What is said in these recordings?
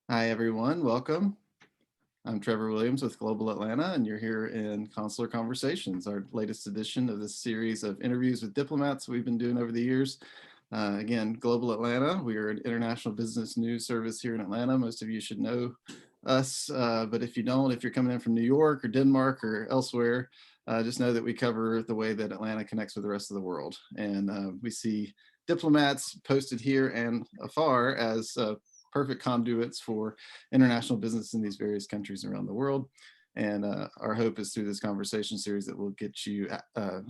Hi, everyone. Welcome. I'm Trevor Williams with Global Atlanta, and you're here in Consular Conversations, our latest edition of this series of interviews with diplomats we've been doing over the years. Again, Global Atlanta, we are an international business news service here in Atlanta. Most of you should know us, but if you don't, if you're coming in from New York or Denmark or elsewhere, just know that we cover the way that Atlanta connects with the rest of the world. And we see diplomats posted here and afar as perfect conduits for international business in these various countries around the world. And our hope is through this conversation series that we'll get you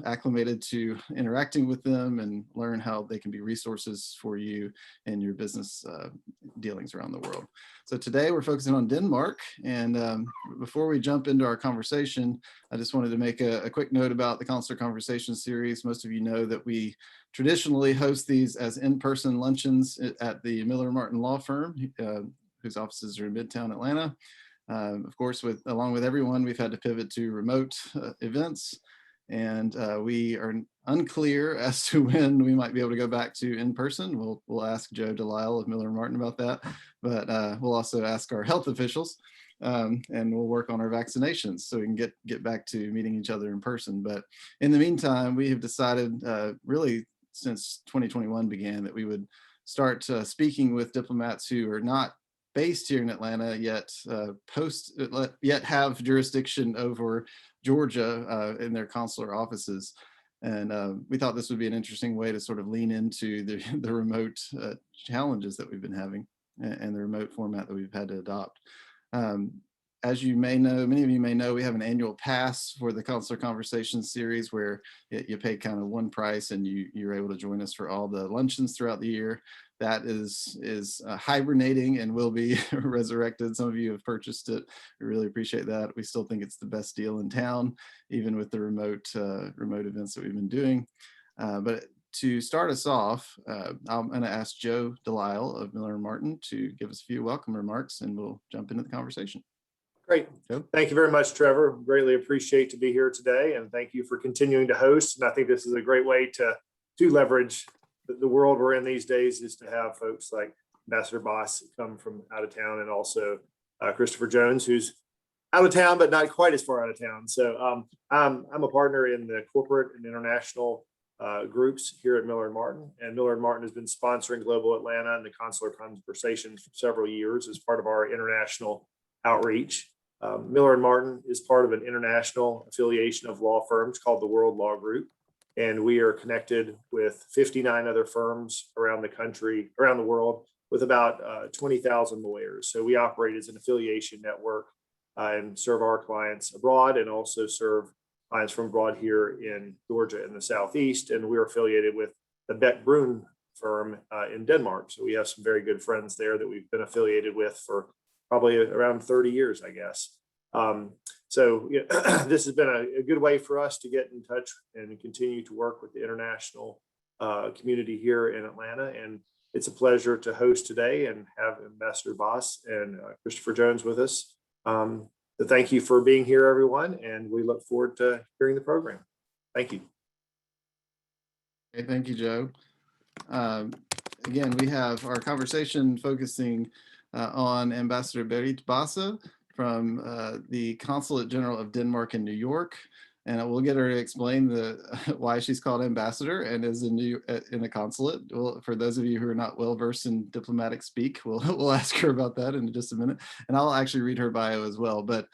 acclimated to interacting with them and learn how they can be resources for you in your business dealings around the world. So today we're focusing on Denmark. And before we jump into our conversation, I just wanted to make a quick note about the Consular Conversation series. Most of you know that we traditionally host these as in-person luncheons at the Miller Martin Law Firm, whose offices are in Midtown Atlanta. Of course, along with everyone, we've had to pivot to remote events, and we are unclear as to when we might be able to go back to in person. We'll ask Joe Delisle of Miller Martin about that, but we'll also ask our health officials, and we'll work on our vaccinations so we can get back to meeting each other in person. But in the meantime, we have decided, really since 2021 began, that we would start speaking with diplomats who are not based here in Atlanta, yet have jurisdiction over Georgia in their consular offices. And we thought this would be an interesting way to sort of lean into the remote challenges that we've been having and the remote format that we've had to adopt. As you may know, many of you may know, we have an annual pass for the Consular Conversations series where you pay kind of one price and you're able to join us for all the luncheons throughout the year. That is hibernating and will be resurrected. Some of you have purchased it. We really appreciate that. We still think it's the best deal in town, even with the remote events that we've been doing. But to start us off, I'm going to ask Joe Delisle of Miller Martin to give us a few welcome remarks, and we'll jump into the conversation. Great. Thank you very much, Trevor. Greatly appreciate to be here today, and thank you for continuing to host. And I think this is a great way to leverage the world we're in these days, is to have folks like Ambassador Basse come from out of town, and also Christopher Jones, who's out of town, but not quite as far out of town. So I'm a partner in the corporate and international groups here at Miller & Martin. And Miller & Martin has been sponsoring Global Atlanta and the Consular Conversations for several years as part of our international outreach. Miller & Martin is part of an international affiliation of law firms called the World Law Group, and we are connected with 59 other firms around the world, with about 20,000 lawyers. So we operate as an affiliation network and serve our clients abroad, and also serve clients from abroad here in Georgia in the Southeast. And we're affiliated with the Beck Brun firm in Denmark. So we have some very good friends there that we've been affiliated with for probably around 30 years, I guess. So this has been a good way for us to get in touch and continue to work with the international community here in Atlanta. And it's a pleasure to host today and have Ambassador Basse and Christopher Jones with us. So thank you for being here, everyone, and we look forward to hearing the program. Thank you. Okay, thank you, Joe. Again, we have our conversation focusing on Ambassador Berit Basse from the Consulate General of Denmark in New York. And we'll get her to explain why she's called ambassador and is in a consulate. Well, for those of you who are not well versed in diplomatic speak, we'll ask her about that in just a minute. And I'll actually read her bio as well. But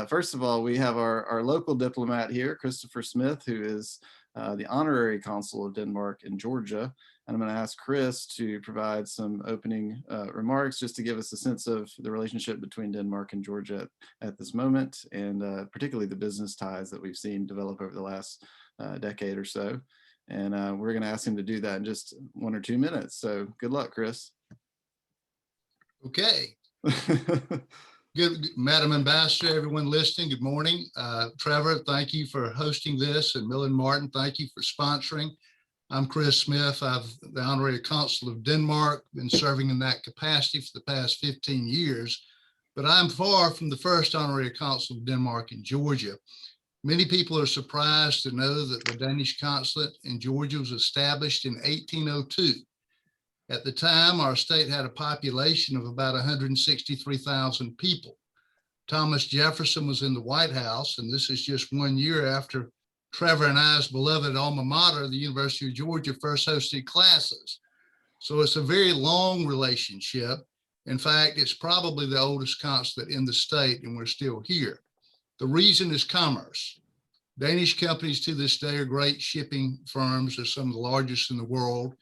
first of all, we have our local diplomat here, Christopher Smith, who is the Honorary Consul of Denmark in Georgia. And I'm going to ask Chris to provide some opening remarks just to give us a sense of the relationship between Denmark and Georgia at this moment, and particularly the business ties that we've seen develop over the last decade or so. And we're going to ask him to do that in just 1 or 2 minutes. So good luck, Chris. Okay. Good, Madam Ambassador, everyone listening, good morning. Trevor, thank you for hosting this, and Miller & Martin, thank you for sponsoring. I'm Chris Smith. I'm the Honorary Consul of Denmark, been serving in that capacity for the past 15 years, but I'm far from the first Honorary Consul of Denmark in Georgia. Many people are surprised to know that the Danish consulate in Georgia was established in 1802. At the time, our state had a population of about 163,000 people. Thomas Jefferson was in the White House, and this is just 1 year after Trevor and I's beloved alma mater, the University of Georgia, first hosted classes. So it's a very long relationship. In fact, it's probably the oldest consulate in the state, and we're still here. The reason is commerce. Danish companies to this day are great shipping firms. They're some of the largest in the world.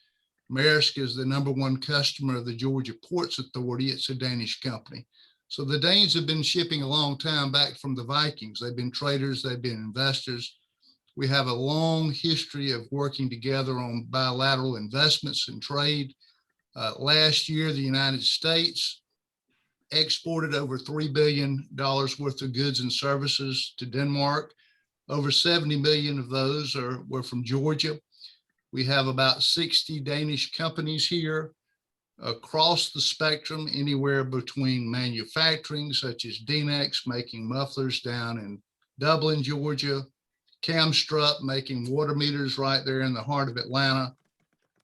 Maersk is the #1 customer of the Georgia Ports Authority. It's a Danish company. So the Danes have been shipping a long time back from the Vikings. They've been traders, they've been investors. We have a long history of working together on bilateral investments and trade. Last year, the United States exported over $3 billion worth of goods and services to Denmark. Over 70 million of those were from Georgia. We have about 60 Danish companies here across the spectrum, anywhere between manufacturing, such as Dinex, making mufflers down in Dublin, Georgia, Camstrup, making water meters right there in the heart of Atlanta.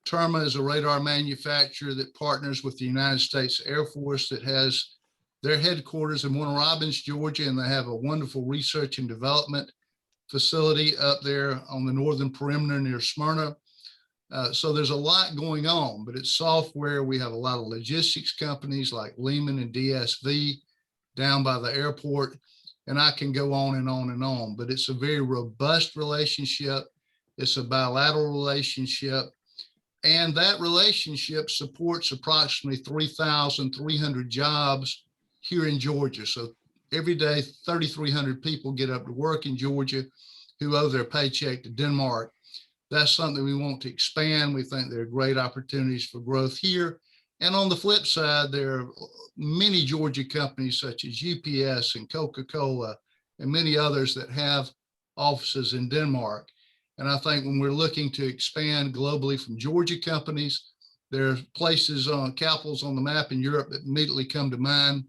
Terma is a radar manufacturer that partners with the United States Air Force that has their headquarters in Warner Robins, Georgia, and they have a wonderful research and development facility up there on the northern perimeter near Smyrna. So there's a lot going on, but it's software. We have a lot of logistics companies like Lehman and DSV down by the airport, and I can go on and on and on, but it's a very robust relationship. It's a bilateral relationship, and that relationship supports approximately 3,300 jobs here in Georgia. So every day, 3,300 people get up to work in Georgia who owe their paycheck to Denmark. That's something we want to expand. We think there are great opportunities for growth here. And on the flip side, there are many Georgia companies such as UPS and Coca-Cola and many others that have offices in Denmark. And I think when we're looking to expand globally from Georgia companies, there are places on capitals on the map in Europe that immediately come to mind.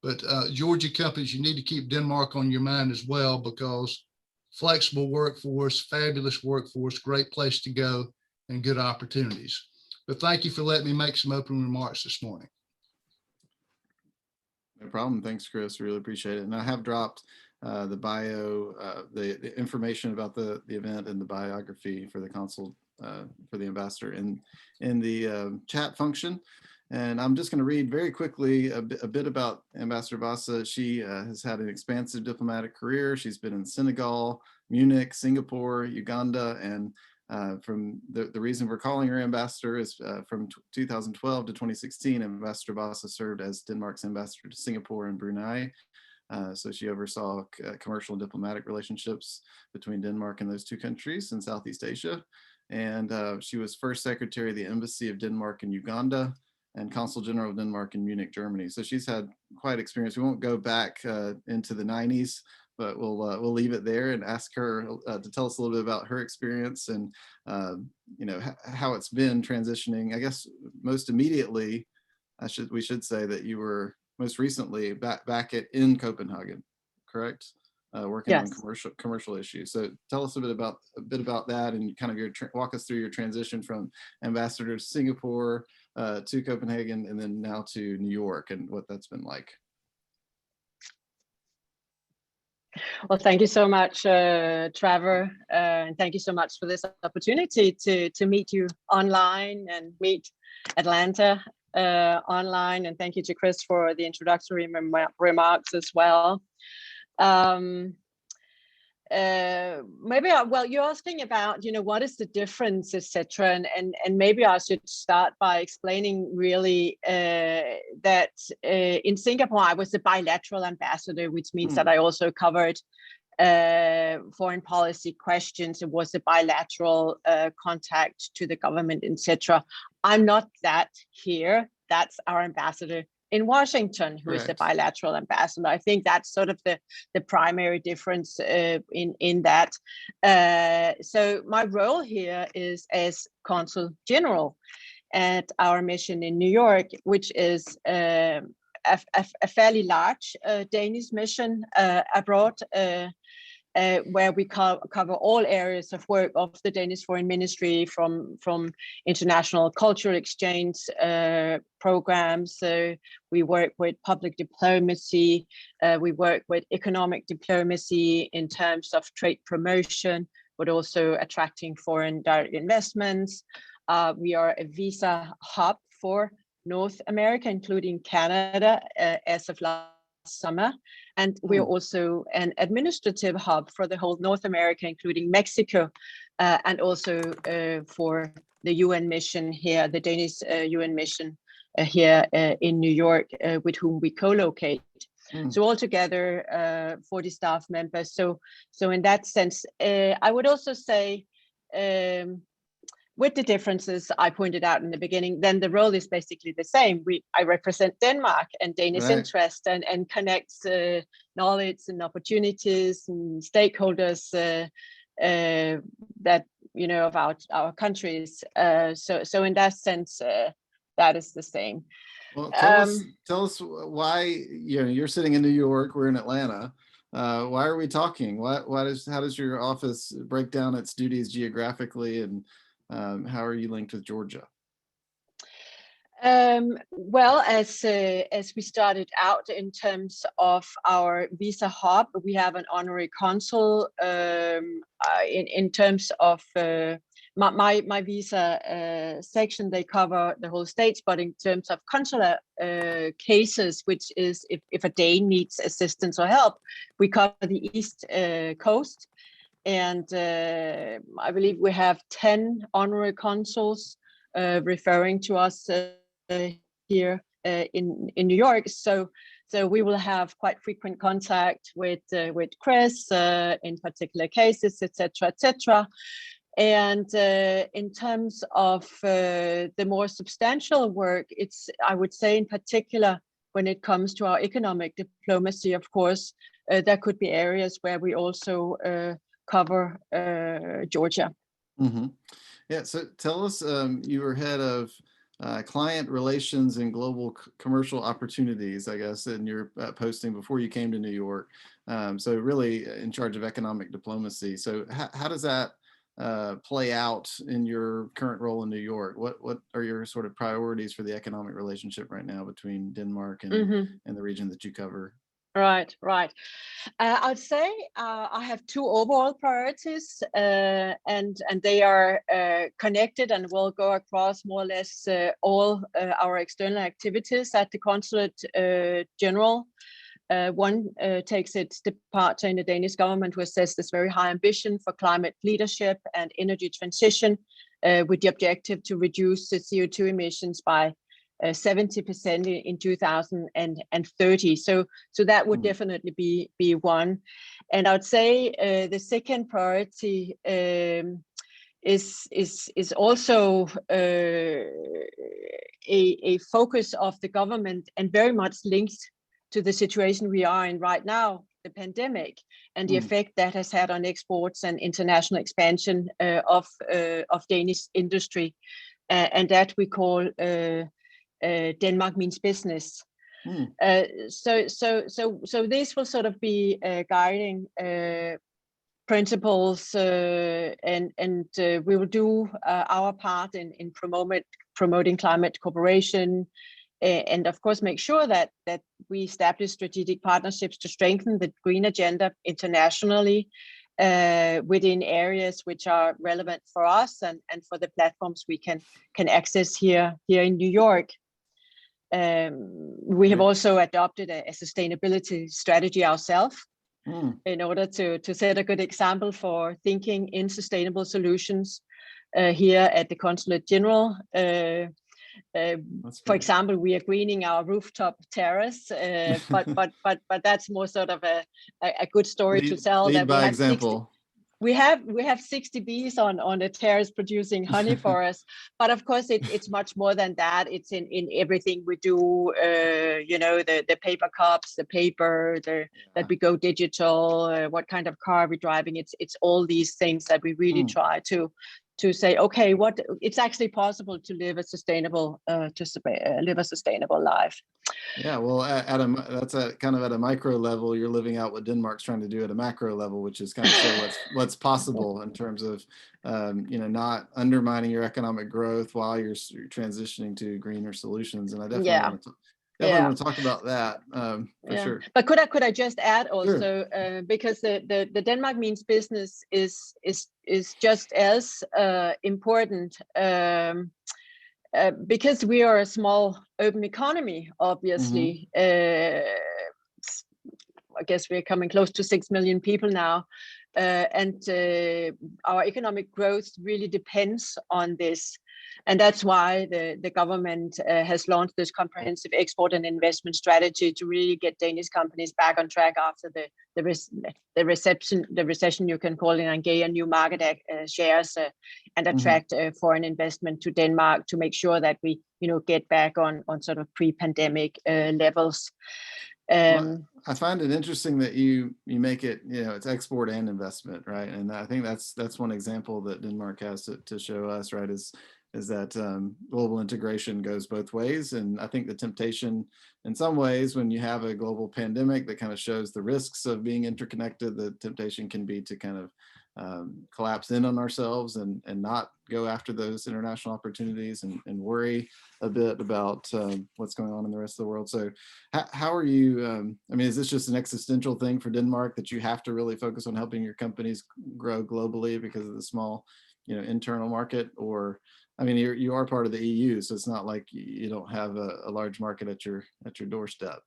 But Georgia companies, you need to keep Denmark on your mind as well, because flexible workforce, fabulous workforce, great place to go, and good opportunities. But thank you for letting me make some opening remarks this morning. No problem. Thanks, Chris. Really appreciate it. And I have dropped the bio, the information about the event and the biography for the consul, for the ambassador in the chat function. And I'm just going to read very quickly a bit about Ambassador Basse. She has had an expansive diplomatic career. She's been in Senegal, Munich, Singapore, Uganda, and from the reason we're calling her ambassador is from 2012 to 2016, Ambassador Basse served as Denmark's ambassador to Singapore and Brunei. So she oversaw commercial and diplomatic relationships between Denmark and those two countries in Southeast Asia. And she was first secretary of the Embassy of Denmark in Uganda and Consul General of Denmark in Munich, Germany. So she's had quite experience. We won't go back into the 90s, but we'll leave it there and ask her to tell us a little bit about her experience and how it's been transitioning. I guess most immediately, we should say that you were most recently back in Copenhagen, correct? Working Yes. on commercial issues. So tell us a bit about that and kind of walk us through your transition from ambassador to Singapore to Copenhagen and then now to New York and what that's been like. Well, thank you so much, Trevor, and thank you so much for this opportunity to meet you online and meet Atlanta online. And thank you to Chris for the introductory remarks as well. You're asking about, what is the difference, etc. And maybe I should start by explaining really that in Singapore, I was a bilateral ambassador, which means that I also covered foreign policy questions. It was a bilateral contact to the government, etc. I'm not that here. That's our ambassador in Washington, who is the bilateral ambassador. I think that's sort of the primary difference in that. So my role here is as consul general at our mission in New York, which is a fairly large Danish mission abroad. where we cover all areas of work of the Danish Foreign Ministry, from international cultural exchange programs. We work with public diplomacy. We work with economic diplomacy in terms of trade promotion, but also attracting foreign direct investments. We are a visa hub for North America, including Canada, as of last summer. And we're also an administrative hub for the whole North America, including Mexico, and also for the UN mission here, the Danish UN mission here in New York, with whom we co-locate. So altogether, 40 staff members. So in that sense, I would also say, with the differences I pointed out in the beginning, then the role is basically the same. I represent Denmark and Danish interest, and connects knowledge and opportunities and stakeholders that, you know, of our countries. So in that sense, that is the same. Well, tell us why, you know, you're sitting in New York, we're in Atlanta. Why are we talking? How does your office break down its duties geographically, and how are you linked with Georgia? Well, as we started out in terms of our visa hub, we have an honorary consul. In terms of my visa section, they cover the whole states, but in terms of consular cases, which is if a Dane needs assistance or help, we cover the East Coast. And I believe we have 10 honorary consuls referring to us here in New York. So we will have quite frequent contact with Chris in particular cases, etc. And in terms of the more substantial work, I would say in particular when it comes to our economic diplomacy, of course, there could be areas where we also cover Georgia. Mm-hmm. Yeah, so tell us, you were head of client relations and global commercial opportunities, I guess, in your posting before you came to New York. So really in charge of economic diplomacy. So how does that play out in your current role in New York? What are your sort of priorities for the economic relationship right now between Denmark and the region that you cover? Right. I'd say I have two overall priorities, and they are connected and will go across more or less all our external activities at the Consulate General. One takes its departure in the Danish government, who says this very high ambition for climate leadership and energy transition, with the objective to reduce the CO2 emissions by 70% in 2030. So that would definitely be one. And I would say the second priority is also a focus of the government, and very much linked to the situation we are in right now, the pandemic, and the effect that has had on exports and international expansion of Danish industry, and that we call Denmark means business. So these will sort of be guiding principles, and we will do our part in promoting climate cooperation, and of course make sure that we establish strategic partnerships to strengthen the green agenda internationally, within areas which are relevant for us and for the platforms we can access here in New York. We have also adopted a sustainability strategy ourselves in order to set a good example for thinking in sustainable solutions here at the Consulate General. For example, we are greening our rooftop terrace, but that's more sort of a good story to tell. Lead by example. We have 60 bees on the terrace producing honey for us, but of course it's much more than that. It's in everything we do. You know, the paper cups, the paper, that we go digital. What kind of car we're driving? It's all these things that we really try to to say, okay, what it's actually possible to live a sustainable life. Yeah, well, that's kind of at a micro level. You're living out what Denmark's trying to do at a macro level, which is kind of show what's possible in terms of not undermining your economic growth while you're transitioning to greener solutions. And I definitely want to talk about that for sure. But could I just add also, sure. Because the Denmark means business is just as important. Because we are a small open economy, obviously, I guess we're coming close to 6 million people now, and our economic growth really depends on this. And that's why the government has launched this comprehensive export and investment strategy to really get Danish companies back on track after the recession, you can call it, and gain new market shares and attract foreign investment to Denmark to make sure that we get back on sort of pre-pandemic levels. Well, I find it interesting that you make it, it's export and investment, right? And I think that's one example that Denmark has to show us, right? Is that global integration goes both ways. And I think the temptation in some ways, when you have a global pandemic that kind of shows the risks of being interconnected, the temptation can be to kind of collapse in on ourselves and not go after those international opportunities and worry a bit about what's going on in the rest of the world. So how are you, is this just an existential thing for Denmark that you have to really focus on helping your companies grow globally because of the small, internal market? Or, you are part of the EU, so it's not like you don't have a large market at your doorstep.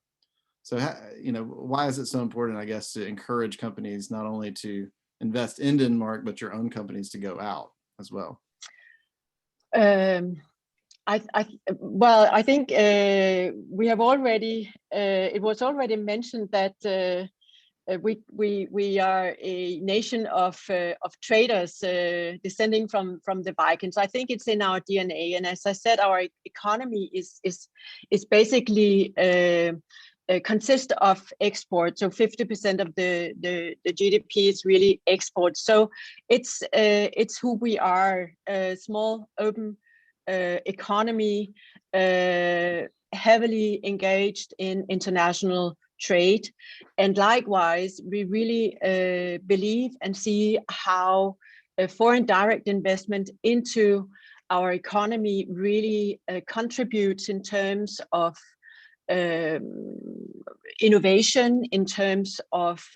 So, why is it so important, I guess, to encourage companies not only to invest in Denmark, but your own companies to go out as well? I think we have already, it was already mentioned that we are a nation of traders descending from the Vikings. I think it's in our DNA, and as I said, our economy is basically consist of export. So 50% of the GDP is really export. So it's who we are, a small open economy, heavily engaged in international trade. And likewise, we really believe and see how foreign direct investment into our economy really contributes in terms of innovation, in terms of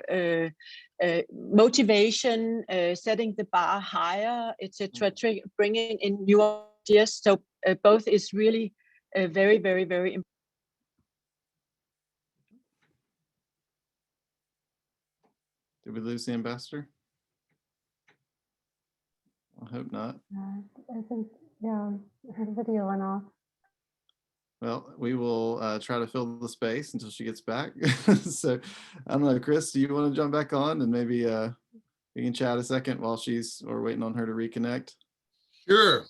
motivation, setting the bar higher, etc., bringing in new ideas. So both is really very, very, very important. Did we lose the ambassador? I hope not. I think, her video went off. Well, we will try to fill the space until she gets back. So I don't know, Chris, do you want to jump back on and maybe we can chat a second while we're waiting on her to reconnect? Sure.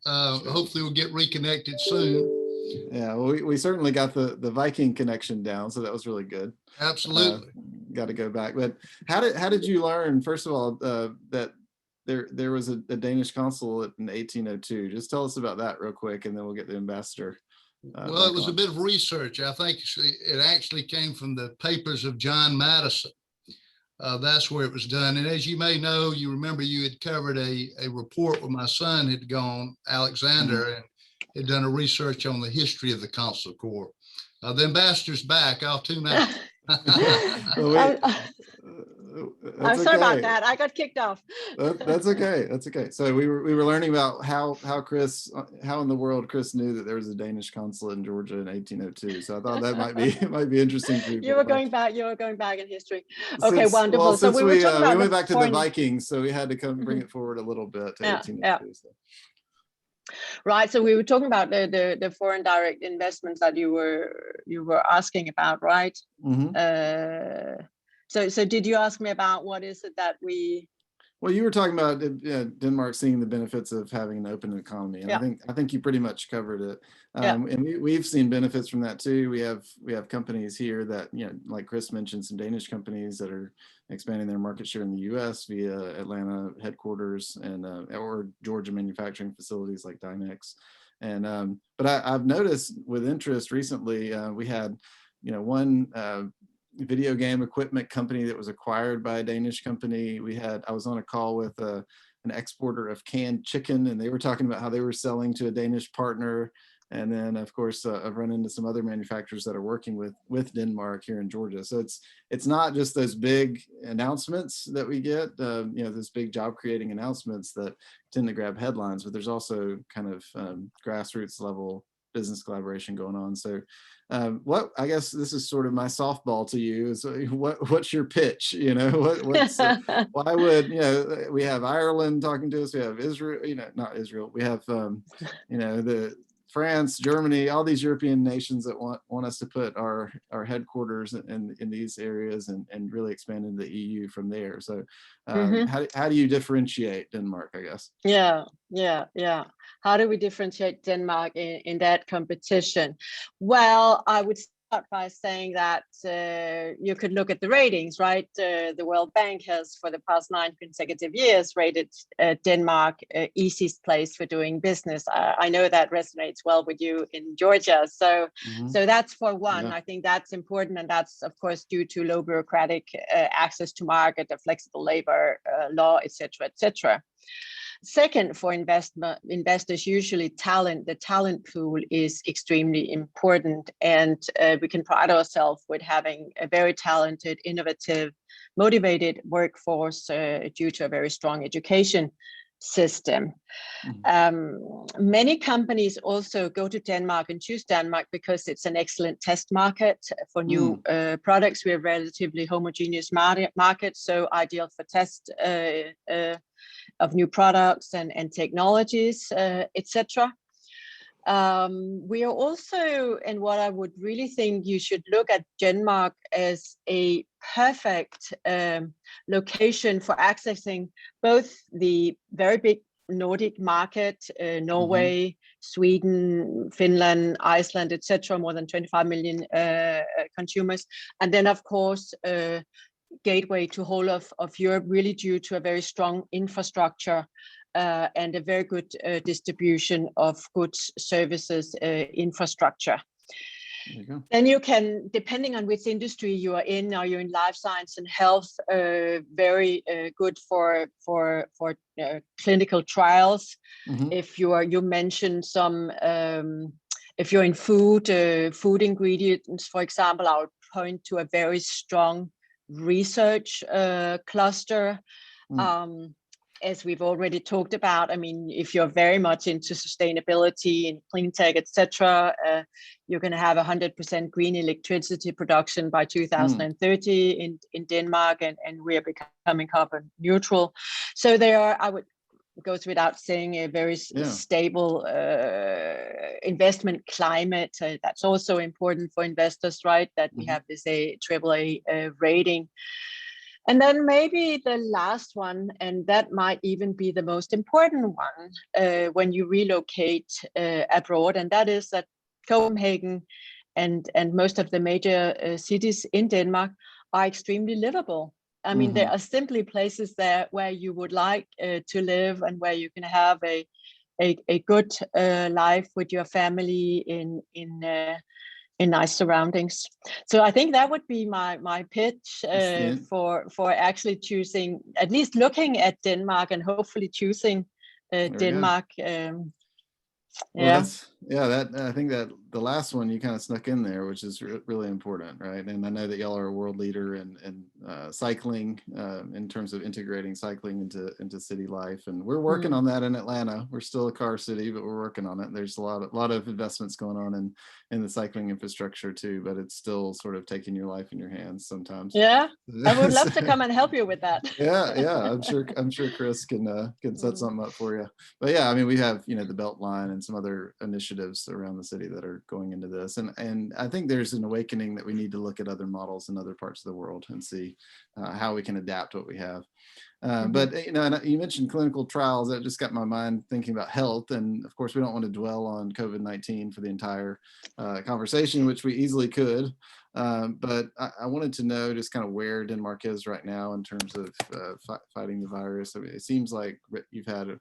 Hopefully we'll get reconnected soon. Yeah, well, we certainly got the Viking connection down, so that was really good. Absolutely. Got to go back. But how did you learn, first of all, that there was a Danish consul in 1802? Just tell us about that real quick, and then we'll get the ambassador. Well, it was a bit of research. I think it actually came from the papers of John Madison. That's where it was done. And as you may know, you remember you had covered a report where my son had gone, Alexander, and had done a research on the history of the consul corps. The ambassador's back. I'll tune out. I'm sorry about that. I got kicked off. That's okay. That's okay. So we were learning about how in the world Chris knew that there was a Danish consulate in Georgia in 1802. So I thought that might be interesting for you. You were going back in history. Okay, wonderful. Well, so we were talking about we went back to the Vikings, so we had to come bring it forward a little bit to 1802. So. Right. So we were talking about the foreign direct investments that you were asking about, right? So did you ask me about what is it that we? Well, you were talking about Denmark seeing the benefits of having an open economy, and Yeah. I think you pretty much covered it. Yeah. And we've seen benefits from that too. We have companies here that, like Chris mentioned, some Danish companies that are expanding their market share in the U.S. via Atlanta headquarters and or Georgia manufacturing facilities like Dynex. And but I've noticed with interest recently, we had one video game equipment company that was acquired by a Danish company. I was on a call with an exporter of canned chicken, and they were talking about how they were selling to a Danish partner. And then, of course, I've run into some other manufacturers that are working with Denmark here in Georgia. So it's not just those big announcements that we get, those big job creating announcements that tend to grab headlines, but there's also kind of grassroots level business collaboration going on. So I guess this is sort of my softball to you is what's your pitch? Why would, we have Ireland talking to us, we have Israel, not Israel, we have, the France, Germany, all these European nations that want us to put our headquarters in these areas and really expand into the EU from there. So how do you differentiate Denmark, I guess? Yeah. How do we differentiate Denmark in that competition? Well, I would start by saying that you could look at the ratings, right? The World Bank has for the past 9 consecutive years rated Denmark easiest place for doing business. I know that resonates well with you in Georgia. So that's for one. Yeah. I think that's important. And that's, of course, due to low bureaucratic access to market, a flexible labor law, et cetera. Second, for investors, usually the talent pool is extremely important, and we can pride ourselves with having a very talented, innovative, motivated workforce due to a very strong education system. Many companies also go to Denmark and choose Denmark because it's an excellent test market for new products. We're a relatively homogeneous market, so ideal for test of new products and technologies, etc. We are also, and what I would really think you should look at Denmark as a perfect location for accessing both the very big Nordic market, Norway, Sweden, Finland, Iceland, etc., more than 25 million consumers, and then of course gateway to whole of Europe, really due to a very strong infrastructure and a very good distribution of goods, services, infrastructure. There you go. Then you can, depending on which industry you are in, are you in life science and health, very good for clinical trials. If you mentioned some, if you're in food ingredients, for example, I would point to a very strong research cluster. As we've already talked about, I mean, if you're very much into sustainability and clean tech, etc., you're going to have 100% green electricity production by 2030 in Denmark, and we are becoming carbon neutral. So there are, I would goes without saying, a very stable investment climate. That's also important for investors, right? That we have this AAA rating. And then maybe the last one, and that might even be the most important one when you relocate abroad, and that is that Copenhagen and most of the major cities in Denmark are extremely livable. I mean, there are simply places there where you would like to live and where you can have a good life with your family in nice surroundings. So I think that would be my pitch for actually choosing, at least looking at Denmark, and hopefully choosing Denmark. I think that the last one you kind of snuck in there, which is really important, right? And I know that y'all are a world leader in cycling, in terms of integrating cycling into city life, and we're working on that in Atlanta. We're still a car city, but we're working on it. There's a lot of investments going on in the cycling infrastructure too, but it's still sort of taking your life in your hands sometimes. Yeah, I would love to come and help you with that. yeah, I'm sure Chris can set something up for you. But yeah, I mean, we have the Beltline and some other initiatives initiatives around the city that are going into this. And I think there's an awakening that we need to look at other models in other parts of the world and see how we can adapt what we have. But and you mentioned clinical trials. That just got my mind thinking about health. And of course, we don't want to dwell on COVID-19 for the entire conversation, which we easily could. But I wanted to know just kind of where Denmark is right now in terms of fighting the virus. I mean, it seems like you've had,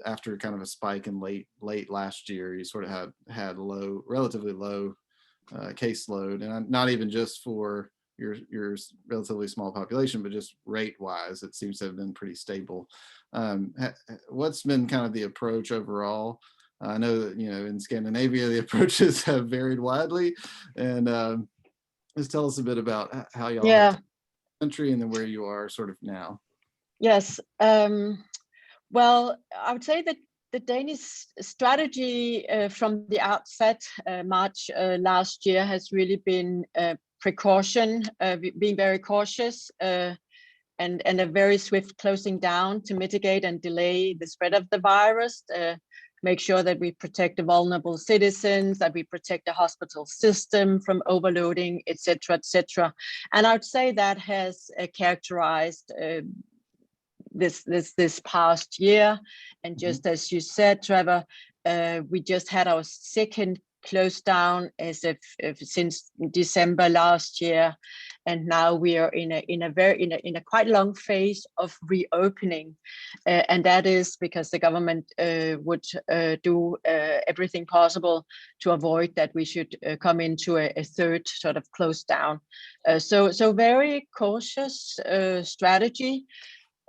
after kind of a spike in late last year, you sort of had relatively low caseload, and not even just for your relatively small population, but just rate wise, it seems to have been pretty stable. What's been kind of the approach overall? I know that, in Scandinavia, the approaches have varied widely, and just tell us a bit about how y'all have the country and then where you are sort of now. Yes. Well, I would say that the Danish strategy from the outset, March last year, has really been precaution, being very cautious, and a very swift closing down to mitigate and delay the spread of the virus, make sure that we protect the vulnerable citizens, that we protect the hospital system from overloading, et cetera, et cetera. And I would say that has characterized this past year. And just as you said, Trevor, we just had our second closed down since December last year, and now we are in a quite long phase of reopening, and that is because the government would do everything possible to avoid that we should come into a third sort of closed down. So very cautious strategy.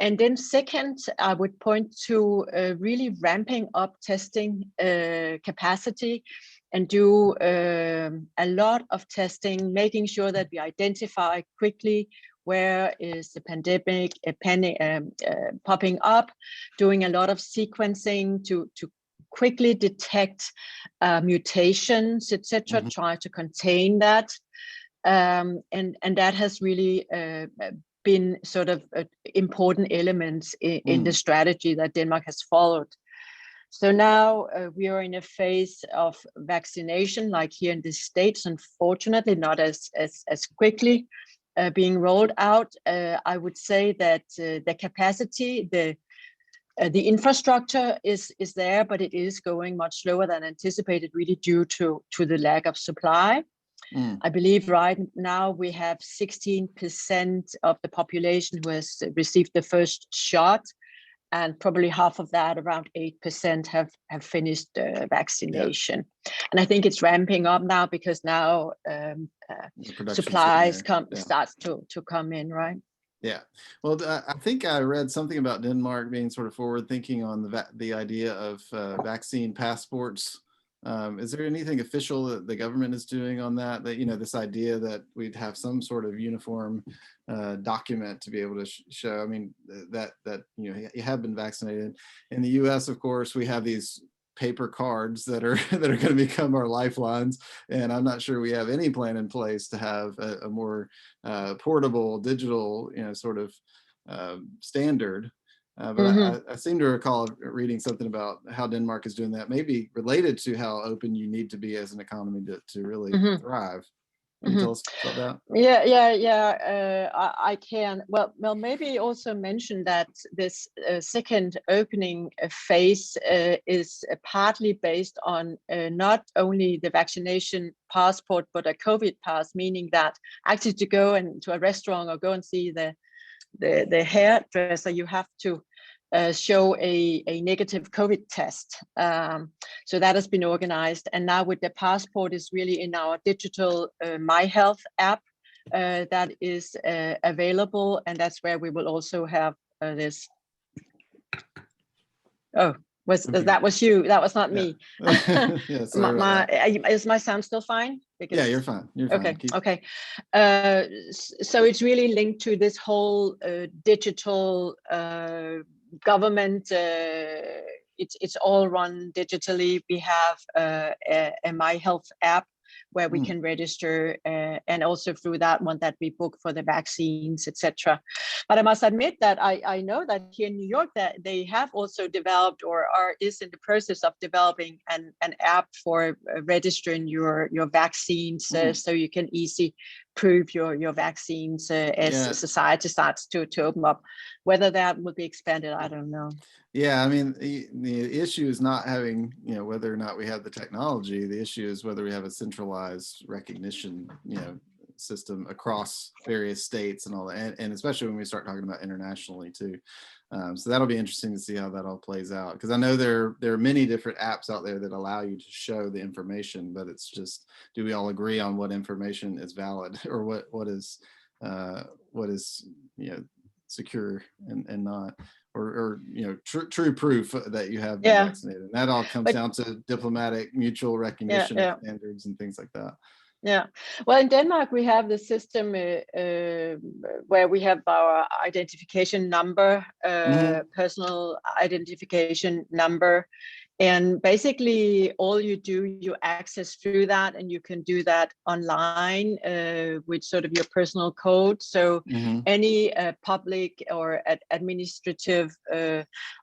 And then second, I would point to really ramping up testing capacity and do a lot of testing, making sure that we identify quickly where is the pandemic popping up, doing a lot of sequencing to quickly detect mutations, etc., try to contain that. And that has really been sort of important elements in the strategy that Denmark has followed. So now we are in a phase of vaccination, like here in the States, unfortunately, not as quickly being rolled out. I would say that the capacity, the infrastructure is there, but it is going much slower than anticipated, really due to the lack of supply. I believe right now we have 16% of the population who has received the first shot, and probably half of that, around 8%, have finished vaccination. And I think it's ramping up now because now supplies starts to come in, right? Yeah. Well, I think I read something about Denmark being sort of forward thinking on the idea of vaccine passports. Is there anything official that the government is doing on that? That, this idea that we'd have some sort of uniform document to be able to show. I mean, that you have been vaccinated. In the U.S., of course, we have these paper cards that are going to become our lifelines, and I'm not sure we have any plan in place to have a more portable digital, sort of standard. But I seem to recall reading something about how Denmark is doing that, maybe related to how open you need to be as an economy to really thrive. Can you tell us about that? Yeah. I can. Well, maybe also mention that this second opening phase is partly based on not only the vaccination passport, but a COVID pass, meaning that actually to go to a restaurant or go and see the hairdresser, you have to show a negative COVID test. So that has been organized. And now with the passport is really in our digital My Health app that is available. And that's where we will also have this. Oh, that was you. That was not me. Is my sound still fine? Yeah, you're fine. You're fine. Okay. So it's really linked to this whole digital government. It's all run digitally. We have a My Health app where we can register, and also through that one that we book for the vaccines, etc. But I must admit that I know that here in New York that they have also developed or is in the process of developing an app for registering your vaccines, so you can easily prove your vaccines as society starts to open up. Whether that will be expanded, I don't know. Yeah, I mean, the issue is not having, whether or not we have the technology. The issue is whether we have a centralized recognition, system across various states and all that, and especially when we start talking about internationally too. So that'll be interesting to see how that all plays out, because I know there are many different apps out there that allow you to show the information, but it's just, do we all agree on what information is valid, or what is secure and not, or true proof that you have been vaccinated. And that all comes down to diplomatic mutual recognition of standards and things like that. Yeah, well, in Denmark we have the system where we have our identification number, personal identification number, and basically all you do, you access through that, and you can do that online with sort of your personal code. So any public or administrative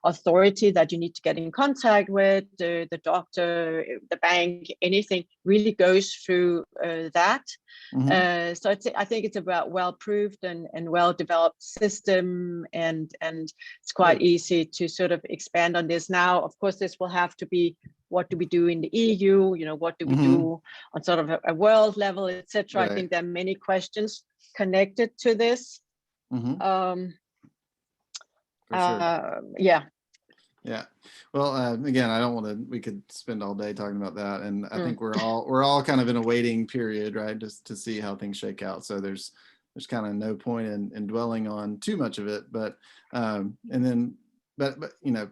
authority that you need to get in contact with, the doctor, the bank, anything really goes through that. So I think it's a well-proved and well-developed system, and it's quite easy to sort of expand on this. Now, of course, this will have to be, what do we do in the EU? What do we do on sort of a world level, etc. I think there are many questions connected to this. For sure. Yeah. Well, again, I don't want to, we could spend all day talking about that. And I think we're all kind of in a waiting period, right? Just to see how things shake out. So there's kind of no point in dwelling on too much of it, but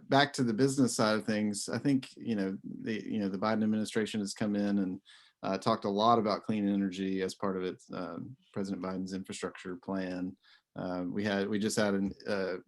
back to the business side of things, I think, the Biden administration has come in and talked a lot about clean energy as part of its President Biden's infrastructure plan. We just had a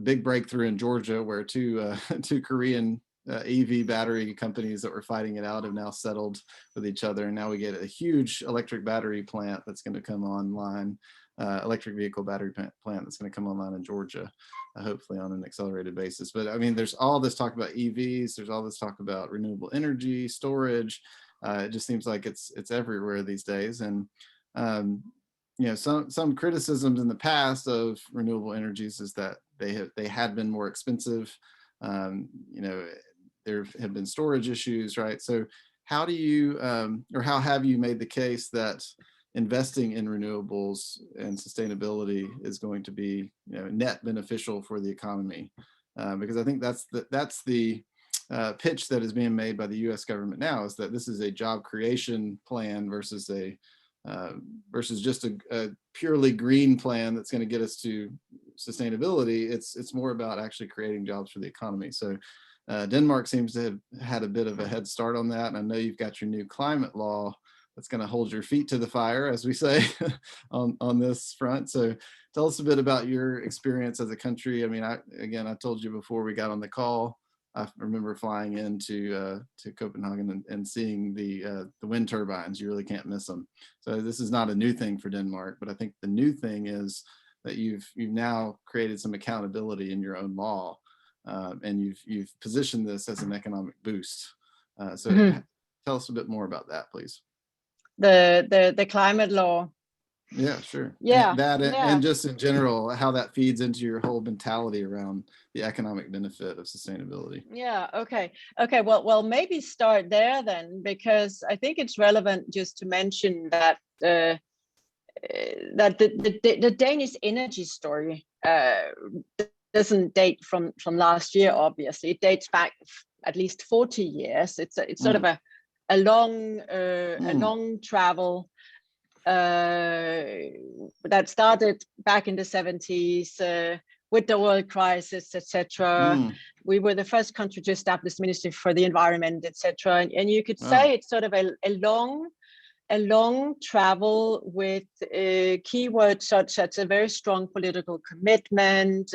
big breakthrough in Georgia where two Korean EV battery companies that were fighting it out have now settled with each other, and now we get a huge electric battery plant that's going to come online, electric vehicle battery plant that's going to come online in Georgia, hopefully on an accelerated basis. But I mean, there's all this talk about EVs, there's all this talk about renewable energy, storage. It just seems like it's everywhere these days. And some criticisms in the past of renewable energies is that they had been more expensive. There have been storage issues, right? So how do you, or how have you made the case that investing in renewables and sustainability is going to be, net beneficial for the economy? Because I think that's the pitch that is being made by the U.S. government now, is that this is a job creation plan versus just a purely green plan that's going to get us to sustainability. It's more about actually creating jobs for the economy. So Denmark seems to have had a bit of a head start on that. And I know you've got your new climate law that's going to hold your feet to the fire, as we say, on this front. So tell us a bit about your experience as a country. I mean, I told you before we got on the call, I remember flying into to Copenhagen and seeing the wind turbines. You really can't miss them. So this is not a new thing for Denmark, but I think the new thing is that you've now created some accountability in your own law, and you've positioned this as an economic boost. So tell us a bit more about that, please. The climate law. Yeah, sure. Yeah, and just in general, how that feeds into your whole mentality around the economic benefit of sustainability. Yeah. Okay. Well, maybe start there then, because I think it's relevant just to mention that that the Danish energy story doesn't date from last year. Obviously, it dates back at least 40 years. It's sort of a long travel that started back in the 70s with the oil crisis, etc. We were the first country to establish Ministry for the Environment, etc. And you could say it's sort of a long travel with keywords such as a very strong political commitment,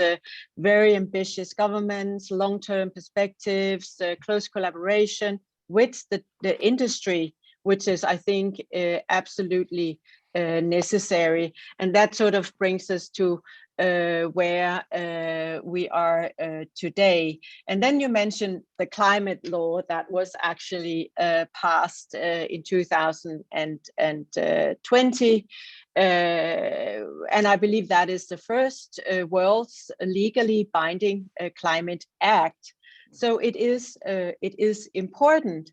very ambitious governments, long-term perspectives, close collaboration with the industry, which is, I think, absolutely necessary. And that sort of brings us to where we are today. And then you mentioned the climate law that was actually passed in 2020. And I believe that is the first world's legally binding climate act. So it is important.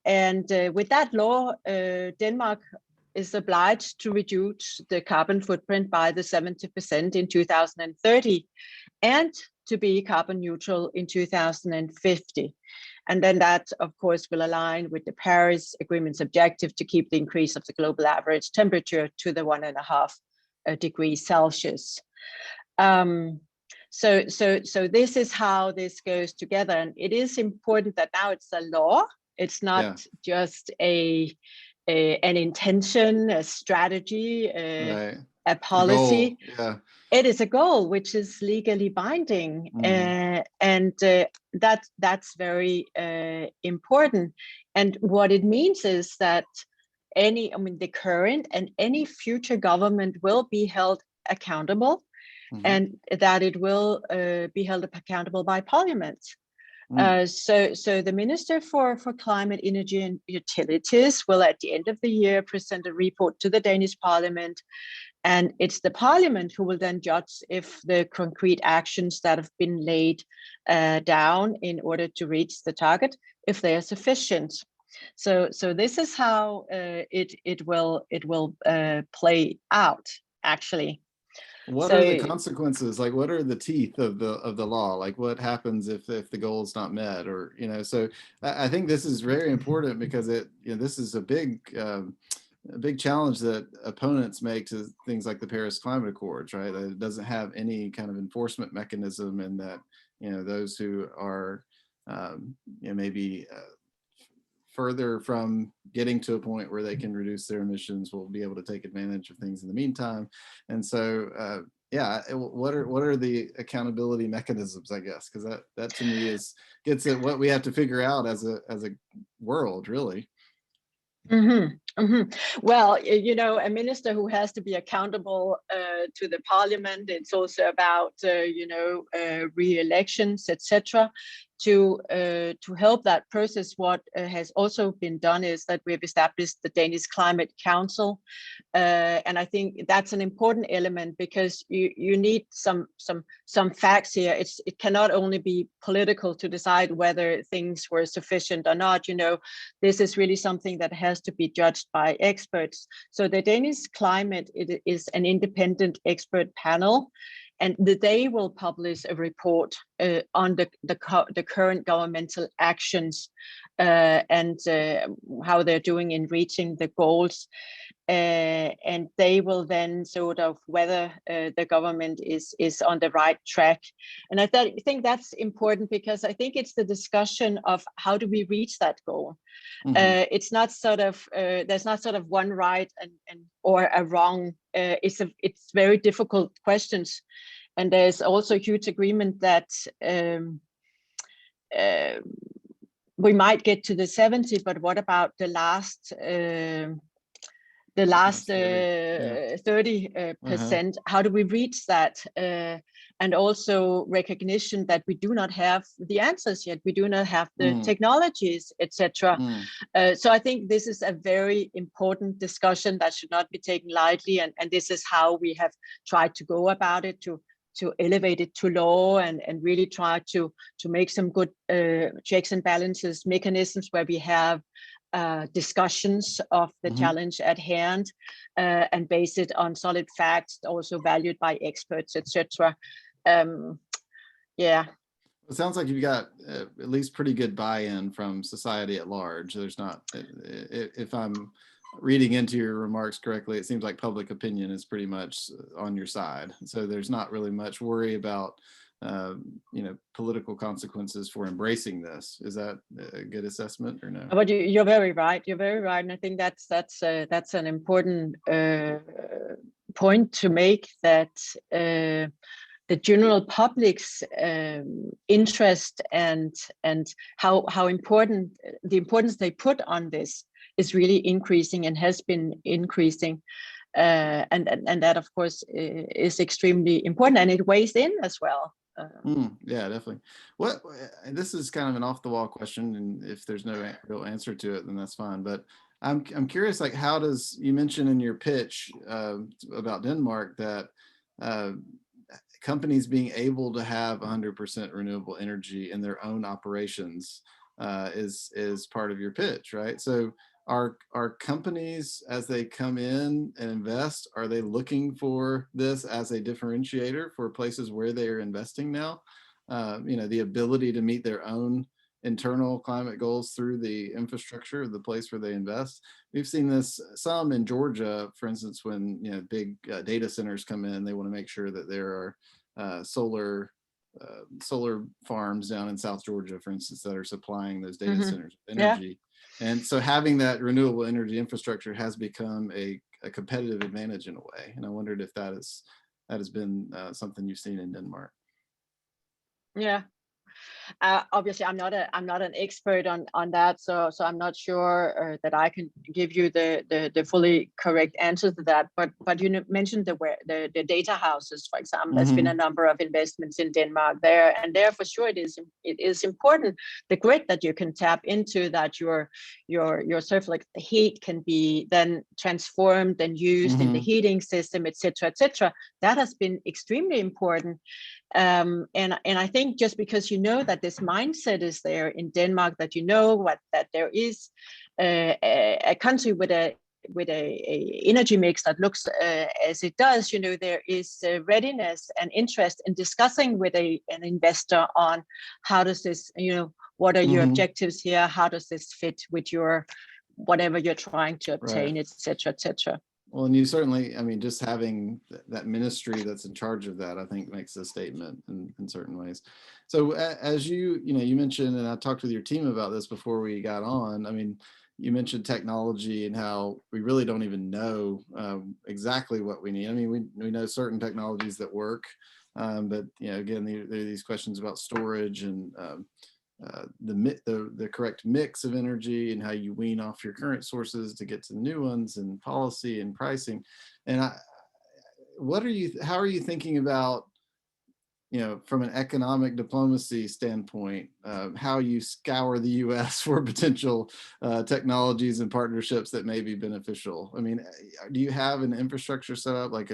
And with that law, Denmark is obliged to reduce the carbon footprint by the 70% in 2030 and to be carbon neutral in 2050. And then that, of course, will align with the Paris Agreement's objective to keep the increase of the global average temperature to the 1.5 degrees Celsius. So this is how this goes together. And it is important that now it's a law. It's not just an intention, a strategy, a policy. It is a goal which is legally binding, and that's very important. And what it means is that the current and any future government will be held accountable, and that it will be held accountable by Parliament. So the Minister for Climate, Energy and Utilities will at the end of the year present a report to the Danish Parliament, and it's the Parliament who will then judge if the concrete actions that have been laid down in order to reach the target, if they are sufficient. So this is how it will play out, actually. What are the consequences? Like, what are the teeth of the law? Like, what happens if the goal is not met? Or, so I think this is very important because this is a big challenge that opponents make to things like the Paris Climate Accords, right? That it doesn't have any kind of enforcement mechanism, and that those who are maybe further from getting to a point where they can reduce their emissions will be able to take advantage of things in the meantime. And so, what are the accountability mechanisms, I guess? Because that to me gets at what we have to figure out as a world, really. Well, a minister who has to be accountable to the Parliament. It's also about re-elections, etc. To help that process, what has also been done is that we have established the Danish Climate Council, and I think that's an important element because you need some facts here. It cannot only be political to decide whether things were sufficient or not. This is really something that has to be judged by experts. So the Danish Climate, it is an independent expert panel, and they will publish a report on the current governmental actions and how they're doing in reaching the goals. And they will then sort of whether the government is on the right track. And I think that's important because I think it's the discussion of how do we reach that goal. It's not sort of there's not sort of one right and or a wrong. It's very difficult questions. And there's also huge agreement that we might get to the 70, but what about the last 30%? How do we reach that? And also recognition that we do not have the answers yet. We do not have the technologies, etc. So I think this is a very important discussion that should not be taken lightly. And this is how we have tried to go about it, to elevate it to law and really try to make some good checks and balances mechanisms where we have discussions of the challenge at hand and base it on solid facts, also valued by experts, etc. It sounds like you've got at least pretty good buy-in from society at large. There's not, if I'm reading into your remarks correctly, it seems like public opinion is pretty much on your side. So there's not really much worry about political consequences for embracing this. Is that a good assessment or no? But you're very right. You're very right, and I think that's an important point to make, that the general public's interest and how important the importance they put on this is really increasing and has been increasing. And that, of course, is extremely important, and it weighs in as well. Yeah, definitely. And this is kind of an off the wall question, and if there's no real answer to it, then that's fine. But I'm curious, like, how does, you mentioned in your pitch about Denmark that companies being able to have 100% renewable energy in their own operations is part of your pitch, right? So are companies, as they come in and invest, are they looking for this as a differentiator for places where they are investing now? The ability to meet their own internal climate goals through the infrastructure of the place where they invest. We've seen this some in Georgia, for instance, when big data centers come in, they want to make sure that there are solar farms down in South Georgia, for instance, that are supplying those data centers with energy. And so having that renewable energy infrastructure has become a competitive advantage in a way. And I wondered if that has been something you've seen in Denmark. Yeah. Obviously, I'm not an expert on that, so I'm not sure that I can give you the fully correct answer to that. But you mentioned the data houses, for example. There's been a number of investments in Denmark there, and there for sure it is important, the grid that you can tap into, that your sort of like the heat can be then transformed and used in the heating system, etc., etc. That has been extremely important. And I think just because that this mindset is there in Denmark, that that there is a country with a energy mix that looks as it does, there is readiness and interest in discussing with an investor on how does this, what are your objectives here, how does this fit with your whatever you're trying to obtain, etc., etc. Well, and you certainly, just having that ministry that's in charge of that, I think makes a statement in certain ways. So as you mentioned, and I talked with your team about this before we got on, you mentioned technology and how we really don't even know exactly what we need. We know certain technologies that work, but again, there are these questions about storage and the correct mix of energy and how you wean off your current sources to get to the new ones, and policy and pricing. And how are you thinking about, from an economic diplomacy standpoint, how you scour the US for potential technologies and partnerships that may be beneficial? Do you have an infrastructure set up, like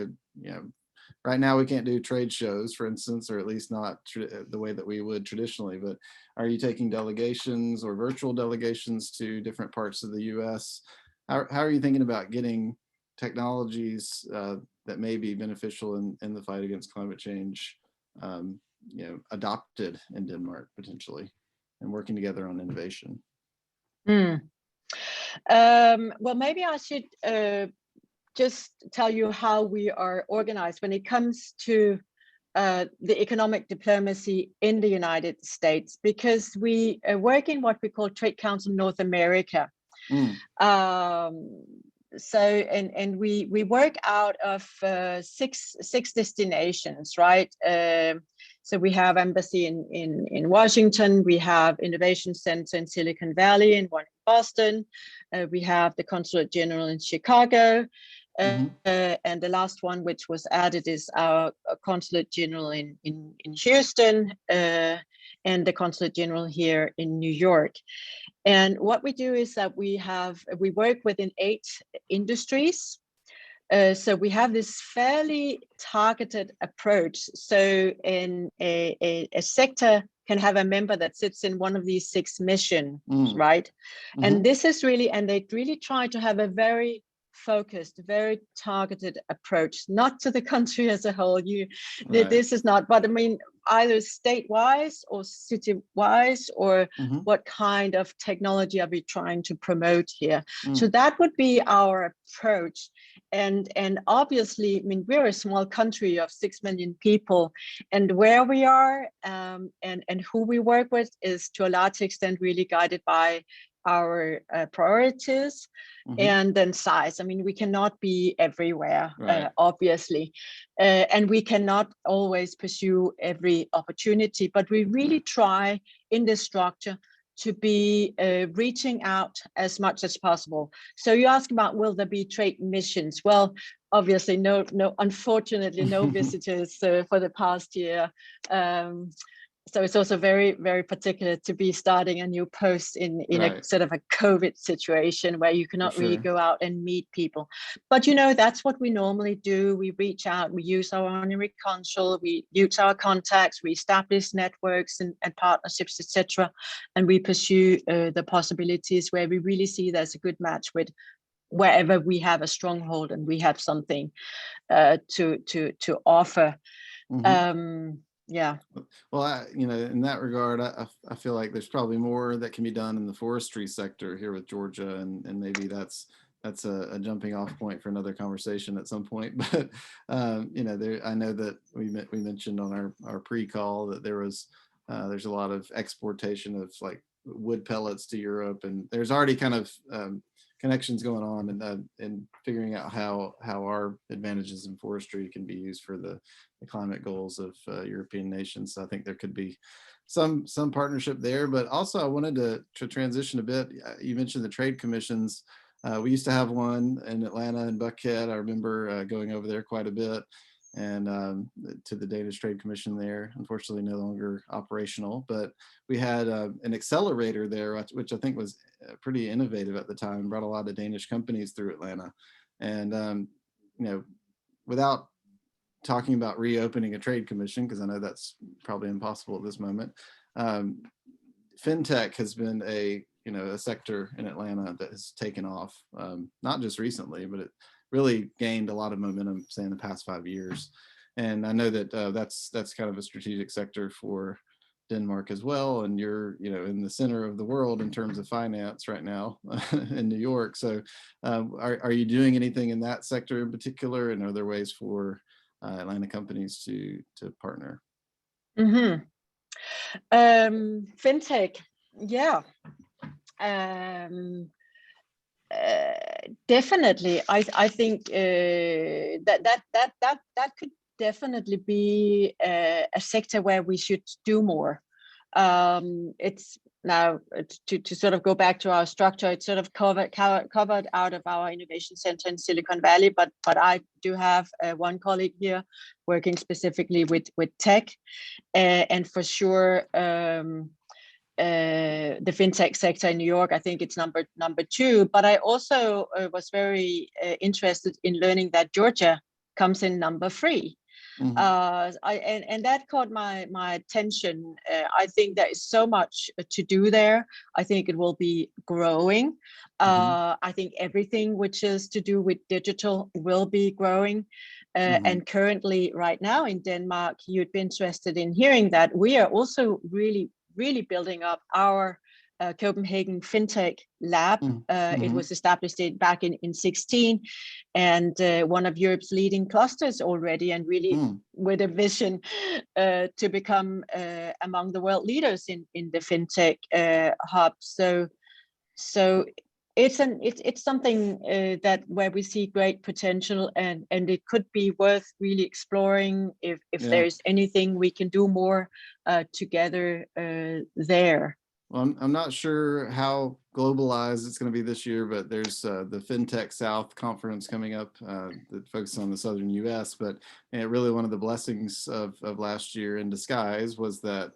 right now we can't do trade shows, for instance, or at least not the way that we would traditionally, but are you taking delegations or virtual delegations to different parts of the US? How are you thinking about getting technologies that may be beneficial in the fight against climate change, adopted in Denmark potentially, and working together on innovation? Well, maybe I should just tell you how we are organized when it comes to the economic diplomacy in the United States, because we work in what we call Trade Council North America. So we work out of six destinations, right? So we have embassy in Washington, we have innovation center in Silicon Valley and one in Boston, we have the Consulate General in Chicago, and the last one which was added is our Consulate General in Houston, and the Consulate General here in New York. And what we do is that we work within 8 industries. So we have this fairly targeted approach. So in a sector can have a member that sits in one of these 6 missions, right? And this is really, and they really try to have a very focused, very targeted approach, not to the country as a whole. This is not, but either state-wise or city-wise, or what kind of technology are we trying to promote here? So that would be our approach. And obviously, we're a small country of 6 million people, and where we are and who we work with is to a large extent really guided by our priorities and then size. We cannot be everywhere, obviously, and we cannot always pursue every opportunity, but we really try in this structure to be reaching out as much as possible. So you ask about, will there be trade missions? Well, obviously, no, unfortunately, no visitors for the past year. So it's also very, very particular to be starting a new post in Right. a sort of a COVID situation where you cannot really sure. go out and meet people. But, that's what we normally do. We reach out, we use our honorary consul, we use our contacts, we establish networks and partnerships, etc. And we pursue the possibilities where we really see there's a good match with wherever we have a stronghold and we have something to offer. Yeah. Well, in that regard, I feel like there's probably more that can be done in the forestry sector here with Georgia, and maybe that's a jumping off point for another conversation at some point. But I know that we mentioned on our pre-call that there's a lot of exportation of like wood pellets to Europe, and there's already kind of connections going on and figuring out how our advantages in forestry can be used for the climate goals of European nations. So I think there could be some partnership there. But also I wanted to transition a bit. You mentioned the trade commissions. We used to have one in Atlanta and Buckhead. I remember going over there quite a bit, and to the Danish Trade Commission there. Unfortunately, no longer operational, but we had an accelerator there, which I think was pretty innovative at the time, brought a lot of Danish companies through Atlanta. And, without talking about reopening a trade commission, because I know that's probably impossible at this moment, fintech has been a sector in Atlanta that has taken off, not just recently, but it really gained a lot of momentum, say, in the past 5 years. And I know that that's kind of a strategic sector for Denmark as well. And you're, in the center of the world in terms of finance right now in New York. So are you doing anything in that sector in particular? And are there ways for Atlanta companies to partner? Fintech, yeah. Definitely, I think that could definitely be a sector where we should do more. It's now to sort of go back to our structure. It's sort of covered out of our innovation center in Silicon Valley, but I do have one colleague here working specifically with tech, and for sure. The fintech sector in New York, I think it's number 2. But I also was very interested in learning that Georgia comes in number 3. And that caught my attention. I think there is so much to do there. I think it will be growing. I think everything which is to do with digital will be growing. And currently, right now in Denmark, you'd be interested in hearing that we are also really building up our Copenhagen Fintech Lab. It was established back in 16, and one of Europe's leading clusters already, and really with a vision to become among the world leaders in the fintech hub. So it's something that where we see great potential, and it could be worth really exploring if there's anything we can do more together there. Well, I'm not sure how globalized it's going to be this year, but there's the FinTech South conference coming up that focuses on the southern U.S. But really one of the blessings of last year in disguise was that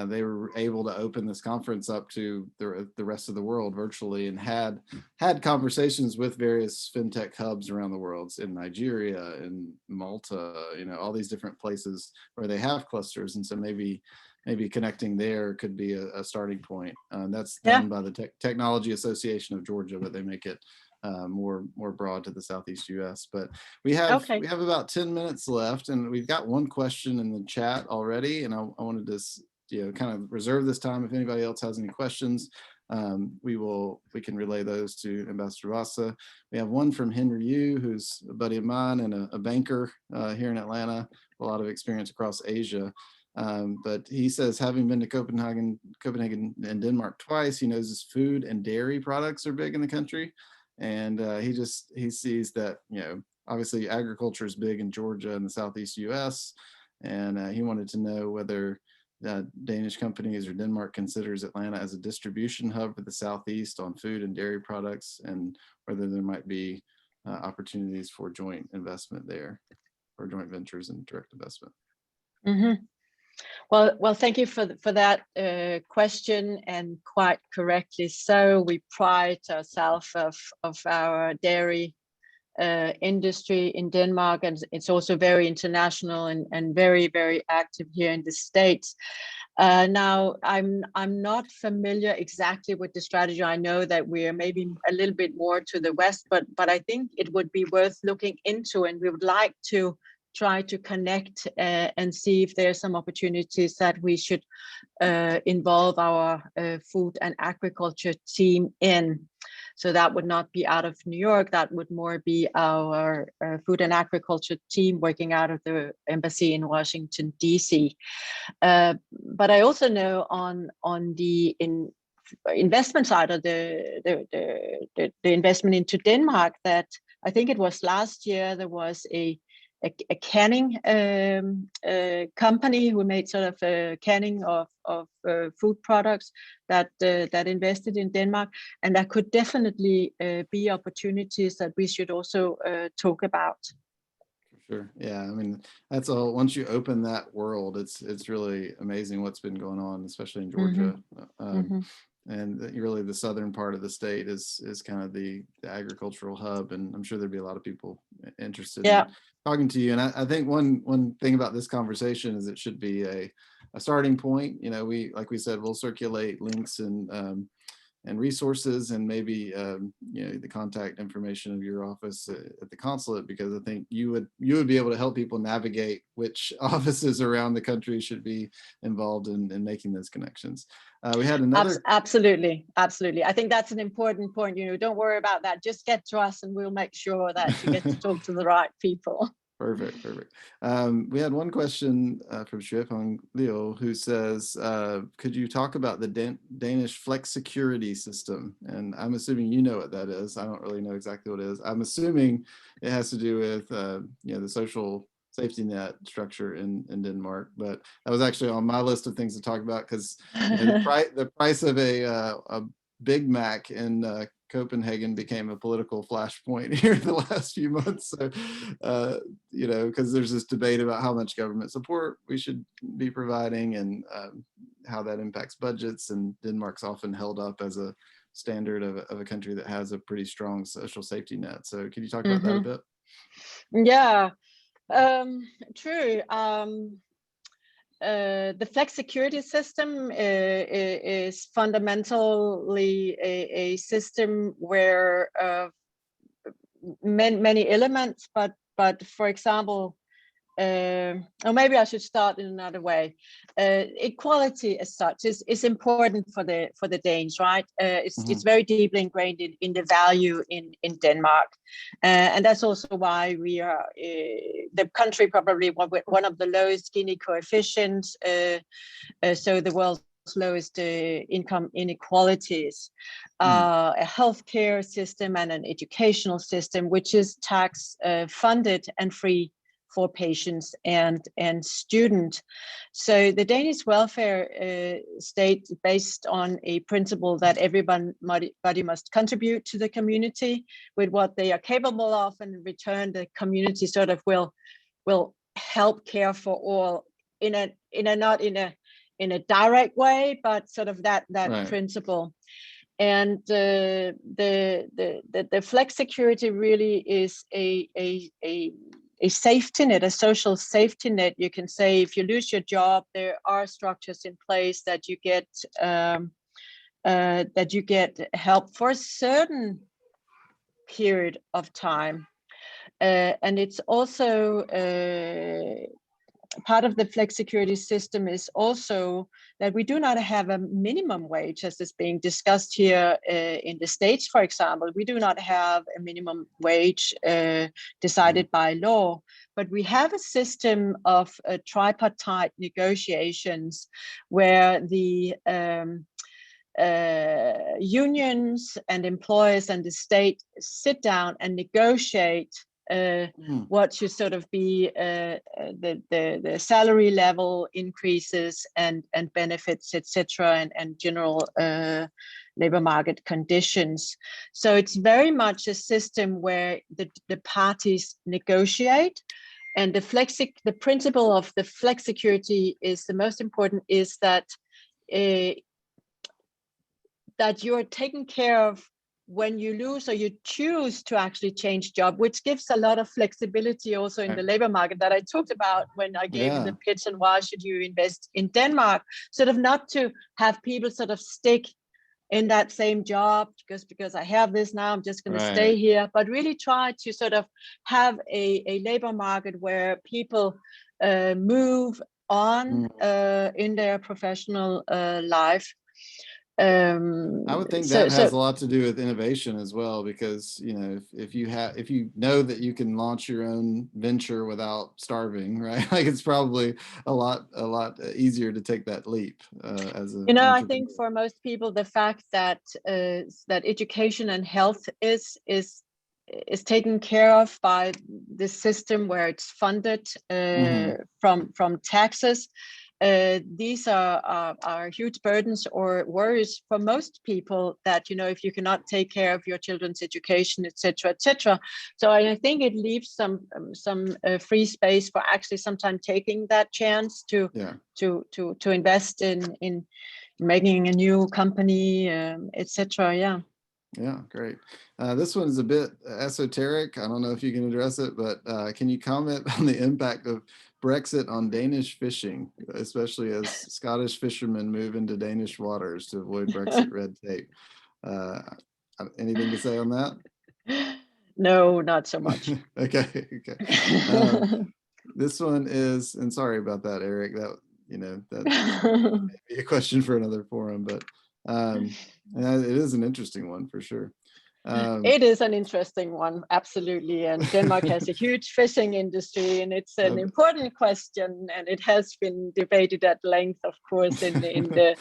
they were able to open this conference up to the rest of the world virtually, and had conversations with various fintech hubs around the world, in Nigeria, in Malta, all these different places where they have clusters. And so maybe connecting there could be a starting point. That's done by the Technology Association of Georgia, but they make it more broad to the Southeast U.S. But we have about 10 minutes left, and we've got one question in the chat already, and I wanted to kind of reserve this time. If anybody else has any questions, we can relay those to Ambassador Basse. We have one from Henry Yu, who's a buddy of mine and a banker here in Atlanta, a lot of experience across Asia. But he says, having been to Copenhagen and Denmark twice, he knows his food and dairy products are big in the country. And he sees that, obviously agriculture is big in Georgia and the Southeast US. And he wanted to know whether Danish companies or Denmark considers Atlanta as a distribution hub for the Southeast on food and dairy products, and whether there might be opportunities for joint investment there, or joint ventures and direct investment. Mm-hmm. Well, thank you for that question, and quite correctly so. We pride ourselves of our dairy industry in Denmark, and it's also very international and very, very active here in the States. Now, I'm not familiar exactly with the strategy. I know that we are maybe a little bit more to the west, but I think it would be worth looking into, and we would like to try to connect and see if there are some opportunities that we should involve our food and agriculture team in. So that would not be out of New York, that would more be our food and agriculture team working out of the embassy in Washington, DC. But I also know on the investment side of the investment into Denmark, that I think it was last year, there was a canning company who made sort of a canning of food products that invested in Denmark, and there could definitely be opportunities that we should also talk about. Sure. Yeah. I mean, that's all. Once you open that world, it's really amazing what's been going on, especially in Georgia. And really the southern part of the state is kind of the agricultural hub, and I'm sure there'd be a lot of people interested in talking to you. And I think one thing about this conversation is it should be a starting point. You know, like we said, we'll circulate links and resources, and maybe you know, the contact information of your office at the consulate, because I think you would be able to help people navigate which offices around the country should be involved in making those connections. We had another. Absolutely. I think that's an important point. You know, don't worry about that. Just get to us, and we'll make sure that you get to talk to the right people. Perfect. We had one question from Stefan Leo, who says, could you talk about the Danish flex security system? And I'm assuming you know what that is. I don't really know exactly what it is. I'm assuming it has to do with you know, the social safety net structure in Denmark, but that was actually on my list of things to talk about, because you know, the price of a Big Mac in Copenhagen became a political flashpoint here in the last few months. So, you know, because there's this debate about how much government support we should be providing, and how that impacts budgets. And Denmark's often held up as a standard of a country that has a pretty strong social safety net. So can you talk about that a bit? Yeah, true. The flex security system is fundamentally a system where many elements, but for example, or maybe I should start in another way. Equality as such is important for the Danes, right? It's very deeply ingrained in the value in Denmark, and that's also why we are the country probably one of the lowest Gini coefficients, so the world's lowest income inequalities, a healthcare system and an educational system which is tax funded and free for patients and students. So the Danish welfare state is based on a principle that everybody must contribute to the community with what they are capable of, and in return the community sort of will help care for all in a direct way, but sort of that right. Principle. And the flex security really is a safety net, a social safety net. You can say if you lose your job, there are structures in place that you get help for a certain period of time, and it's also part of the flex security system is also that we do not have a minimum wage, as is being discussed here in the States, for example. We do not have a minimum wage decided by law, but we have a system of tripartite negotiations where the unions and employers and the state sit down and negotiate what should sort of be the salary level increases and benefits, etc., and general labor market conditions. So it's very much a system where the parties negotiate, and the principle of the flexicurity is the most important, is that that you're taken care of when you lose or you choose to actually change job, which gives a lot of flexibility also in the labor market that I talked about when I gave the pitch and why should you invest in Denmark, sort of not to have people sort of stick in that same job because I have this now, I'm just going to stay here, but really try to sort of have a labor market where people move on in their professional life. I would think that has a lot to do with innovation as well, because if you know that you can launch your own venture without starving, right? Like it's probably a lot easier to take that leap as a I think for most people the fact that that education and health is taken care of by the system where it's funded from taxes. These are huge burdens or worries for most people that, if you cannot take care of your children's education, etc. So I think it leaves some free space for actually sometimes taking that chance to invest in making a new company, etc. Yeah, great. This one is a bit esoteric. I don't know if you can address it, but can you comment on the impact of Brexit on Danish fishing, especially as Scottish fishermen move into Danish waters to avoid Brexit red tape? Anything to say on that? No, not so much. Okay. This one is, and sorry about that, Eric. That may be a question for another forum, but it is an interesting one for sure. It is an interesting one, absolutely. And Denmark has a huge fishing industry, and it's an important question, and it has been debated at length, of course, in the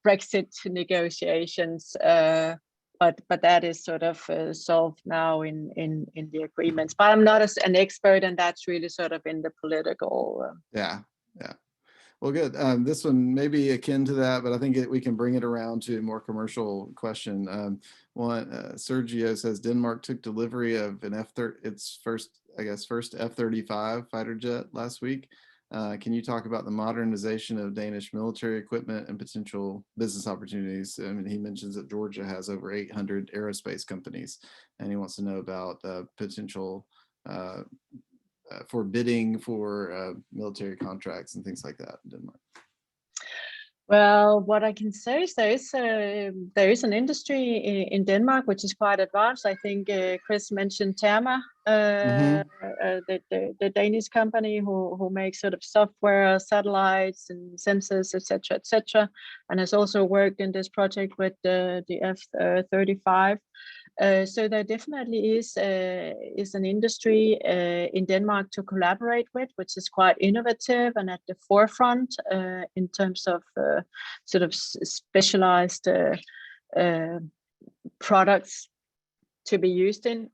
Brexit negotiations. But that is sort of solved now in the agreements. But I'm not an expert, and that's really sort of in the political. Yeah. Well, good. This one may be akin to that, but I think we can bring it around to a more commercial question. Sergio says Denmark took delivery of its first F-35 fighter jet last week. Can you talk about the modernization of Danish military equipment and potential business opportunities? I mean, he mentions that Georgia has over 800 aerospace companies, and he wants to know about potential for bidding for military contracts and things like that in Denmark. Well, what I can say is there is an industry in Denmark which is quite advanced. I think Chris mentioned Therma, the Danish company who makes sort of software, satellites, and sensors, etc., and has also worked in this project with the F-35. So there definitely is an industry in Denmark to collaborate with, which is quite innovative and at the forefront in terms of sort of specialized products to be used in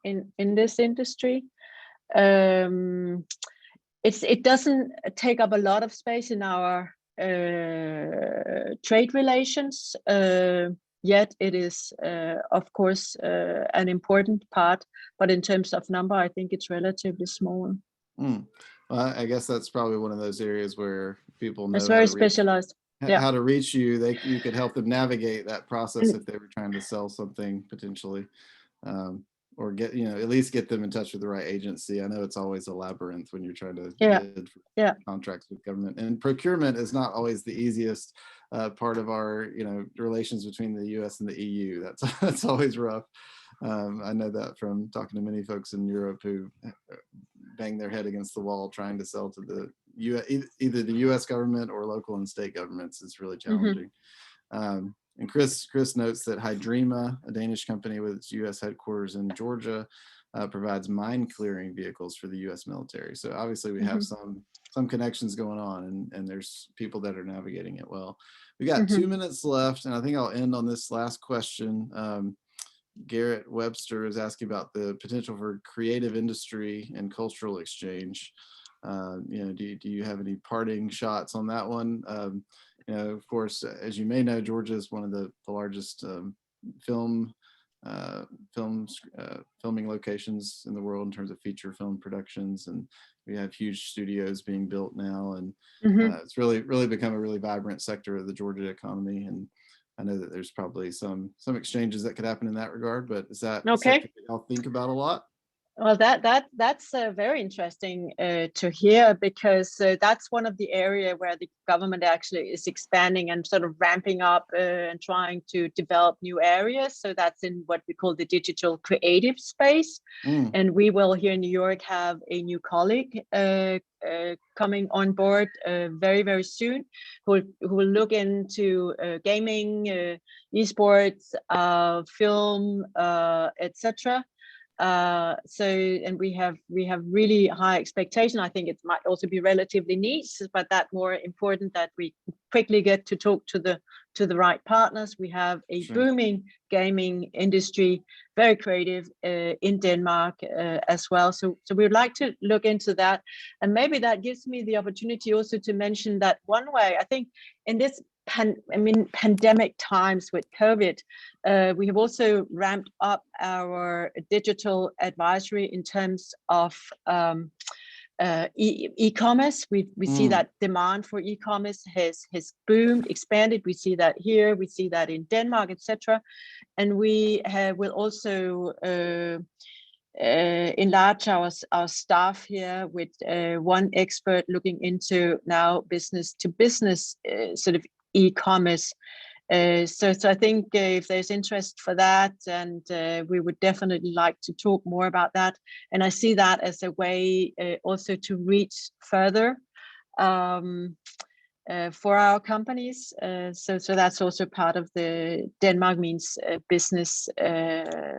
this industry. It doesn't take up a lot of space in our trade relations. Yet it is, of course, an important part, but in terms of number, I think it's relatively small. Well, I guess that's probably one of those areas where people know it's very specialized. How to reach you. You could help them navigate that process if they were trying to sell something potentially, or get at least get them in touch with the right agency. I know it's always a labyrinth when you're trying to bid for contracts with government, and procurement is not always the easiest part of our relations between the U.S. and the EU. That's always rough. I know that from talking to many folks in Europe who bang their head against the wall trying to sell to the either the U.S. government or local and state governments. It's really challenging. And Chris notes that Hydrema, a Danish company with its U.S. headquarters in Georgia, provides mine clearing vehicles for the U.S. military. So obviously we have some connections going on, and there's people that are navigating it well. We got 2 minutes left, and I think I'll end on this last question. Garrett Webster is asking about the potential for creative industry and cultural exchange. Do you have any parting shots on that one? Of course, as you may know, Georgia is one of the largest filming locations in the world in terms of feature film productions, and we have huge studios being built now, and it's really become a really vibrant sector of the Georgia economy. And I know that there's probably some exchanges that could happen in that regard, but is that a sector that y'all think about a lot? Well, that's very interesting to hear, because that's one of the area where the government actually is expanding and sort of ramping up and trying to develop new areas. So that's in what we call the digital creative space. And we will here in New York have a new colleague coming on board very, very soon, who will look into gaming, esports, film, etc. And we have really high expectation. I think it might also be relatively niche, but that more important that we quickly get to talk to the right partners. We have a booming gaming industry, very creative in Denmark as well. So we would like to look into that, and maybe that gives me the opportunity also to mention that one way I think in this pandemic times with COVID, we have also ramped up our digital advisory in terms of e-commerce. We see that demand for e-commerce has boomed, expanded. We see that here, we see that in Denmark, etc. And we will also enlarge our staff here with one expert looking into now business to business sort of e-commerce. So I think if there's interest for that, and we would definitely like to talk more about that. And I see that as a way also to reach further for our companies. So that's also part of the Denmark Means Business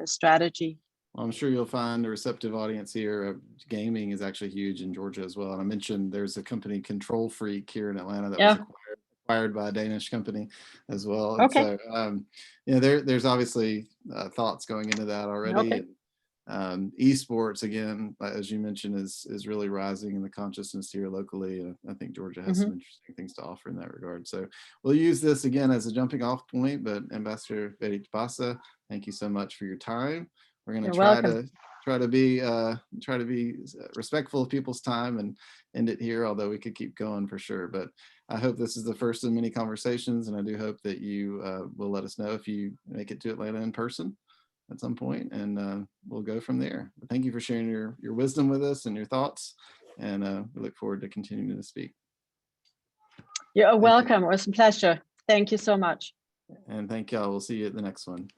strategy. Well, I'm sure you'll find a receptive audience here. Gaming is actually huge in Georgia as well. And I mentioned there's a company, Control Freak, here in Atlanta that was acquired by a Danish company as well. And so, there's obviously thoughts going into that already. And, esports, again, as you mentioned, is really rising in the consciousness here locally. I think Georgia has some interesting things to offer in that regard. So we'll use this again as a jumping off point. But Ambassador Berit Basse, thank you so much for your time. We're going to try to be respectful of people's time and end it here, although we could keep going for sure. But I hope this is the first of many conversations, and I do hope that you will let us know if you make it to Atlanta in person at some point, and we'll go from there. But thank you for sharing your wisdom with us and your thoughts, and we look forward to continuing to speak. You're welcome. It was a pleasure. Thank you so much. And thank y'all. We'll see you at the next one.